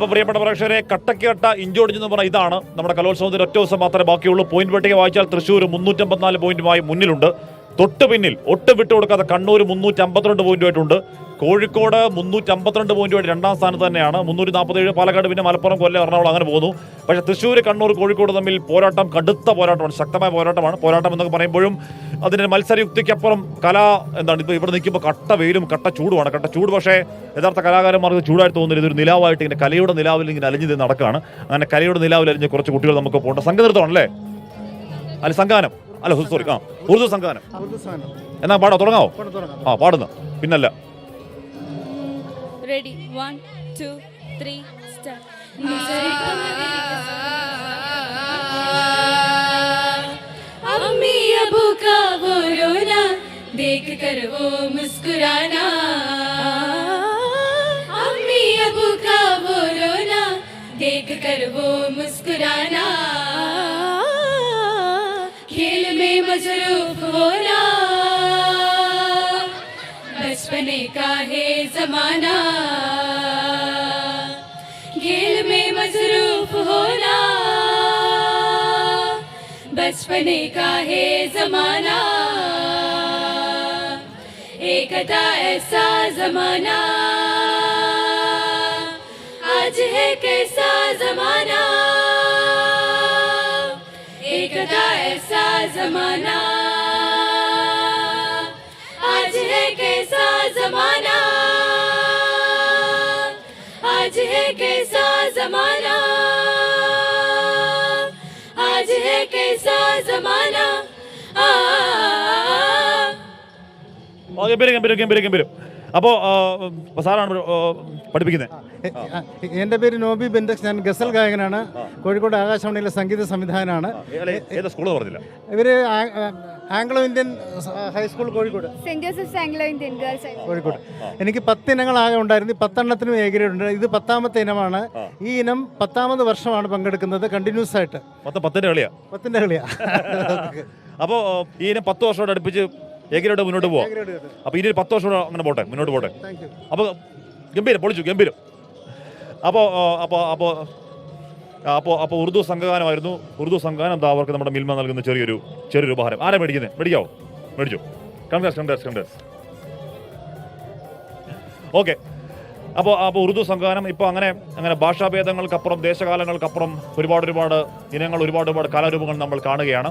അപ്പോൾ പ്രിയപ്പെട്ട പ്രേക്ഷകരെ, കട്ട ഇഞ്ചോടിഞ്ഞെന്ന് പറഞ്ഞാൽ ഇതാണ് നമ്മുടെ കലോത്സവത്തിന് ഒറ്റ ദിവസം മാത്രമേ ബാക്കിയുള്ളൂ. പോയിന്റ് പട്ടിക വായിച്ചാൽ തൃശ്ശൂർ 354 പോയിന്റുമായി മുന്നിലുണ്ട്. തൊട്ട് പിന്നിൽ ഒട്ടും വിട്ടുകൊടുക്കാതെ കണ്ണൂർ 352 പോയിന്റുമായിട്ടുണ്ട്. കോഴിക്കോട് 352 പോയിന്റുമായിട്ട് രണ്ടാം സ്ഥാനത്ത് തന്നെയാണ്. 347 പാലക്കാട്, പിന്നെ മലപ്പുറം, കൊല്ലം, എറണാകുളം അങ്ങനെ പോകുന്നു. പക്ഷേ തൃശ്ശൂർ, കണ്ണൂർ, കോഴിക്കോട് തമ്മിൽ പോരാട്ടം കടുത്ത പോരാട്ടമാണ്, ശക്തമായ പോരാട്ടമാണ്. പോരാട്ടം എന്നൊക്കെ പറയുമ്പോഴും അതിൻ്റെ മത്സരയുക്തിക്കപ്പുറം എന്താണ് ഇപ്പോൾ ഇവിടെ നിൽക്കുമ്പോൾ കട്ട വെയിലും കട്ട ചൂടുമാണ്. കട്ട ചൂട് പക്ഷേ യഥാർത്ഥ കലാകാരന്മാർക്ക് ചൂടായിട്ട് തോന്നുന്നില്ല. ഇതൊരു നിലാവായിട്ട് ഇങ്ങനെ കലയുടെ നിലാവിൽ ഇങ്ങനെ അലിഞ്ഞ് നടക്കുകയാണ്. അങ്ങനെ കലയുടെ നിലാവിൽ അലിഞ്ഞ് കുറച്ച് കുട്ടികൾ നമുക്ക് പോകേണ്ട സംഘനൃത്തമാണല്ലേ, അല്ല സംഘാനം അല്ല സോറി ഉറുദു സംഘാനം. എന്നാ പാടാ, തുടങ്ങാവോ? പാടുന്ന പിന്നല്ല. Ready, 1, 2, 3, start. अम्मी अबू का वो रोना देख कर वो मुस्कुराना, अम्मी अबू का वो रोना देख कर वो मुस्कुराना, खेल में मसरूफ होना बचपने का है जमाना, खेल में मसरूफ होना बचपने का है जमाना, एक था ऐसा जमाना आज है कैसा जमाना, एक था ऐसा जमाना आज है कैसा जमाना, आज है कैसा जमाना, आज है कैसा जमाना. ഗംഭീരം. അപ്പോൾ സാറാണ് പഠിപ്പിക്കുന്നത്. എൻ്റെ പേര് നോബി ബെൻഡക്സ്, ഞാൻ ഗസൽ ഗായകനാണ്. കോഴിക്കോട് ആകാശവാണിയിലെ സംഗീത സംവിധാനമാണ്. സ്കൂള് പറഞ്ഞില്ല. ഇവർ Anglo Indian high school Kozhikode, saint Joseph's Anglo Indian girls Kozhikode. എനിക്ക് 10 ഇനങ്ങൾ ആകെ ഉണ്ടായിരുന്നു. 10 എണ്ണത്തിനും എ ഗ്രേഡ് ഉണ്ട്. ഇത് 10ാമത്തെ ഇനമാണ്. ഈ ഇനം 10ാമത് വർഷമാണ് പങ്കെടുക്കുന്നത് കണ്ടിന്യൂസ് ആയിട്ട്. 10ന്റെ കളിയാ. അപ്പോൾ ഈ ഇനം 10 വർഷത്തോട് അടുപ്പിച്ച് ഏകരോട് മുന്നോട്ട് പോവാം. അപ്പോൾ ഇനി 10 വർഷം അങ്ങനെ പോട്ടെ, മുന്നോട്ട് പോട്ടെ. അപ്പോൾ ഗംഭീരം. അപ്പോൾ ഉറുദു സംഘഗാനമായിരുന്നു. ഉറുദു സംഘഗാനം എന്താ അവർക്ക് നമ്മുടെ മിൽമ നൽകുന്ന ചെറിയൊരു ഉപഹാരം. ആരാ മേടിക്കുന്നത്? മേടിച്ചോ. കൺഗ്രാറ്റ്സ്. ഓക്കെ. അപ്പോൾ ഉറുദു സംഘഗാനം ഇപ്പോൾ അങ്ങനെ ഭാഷാഭേദങ്ങൾക്കപ്പുറം, ദേശകാലങ്ങൾക്കപ്പുറം ഒരുപാട് ഇനങ്ങൾ, ഒരുപാട് കലാരൂപങ്ങൾ നമ്മൾ കാണുകയാണ്.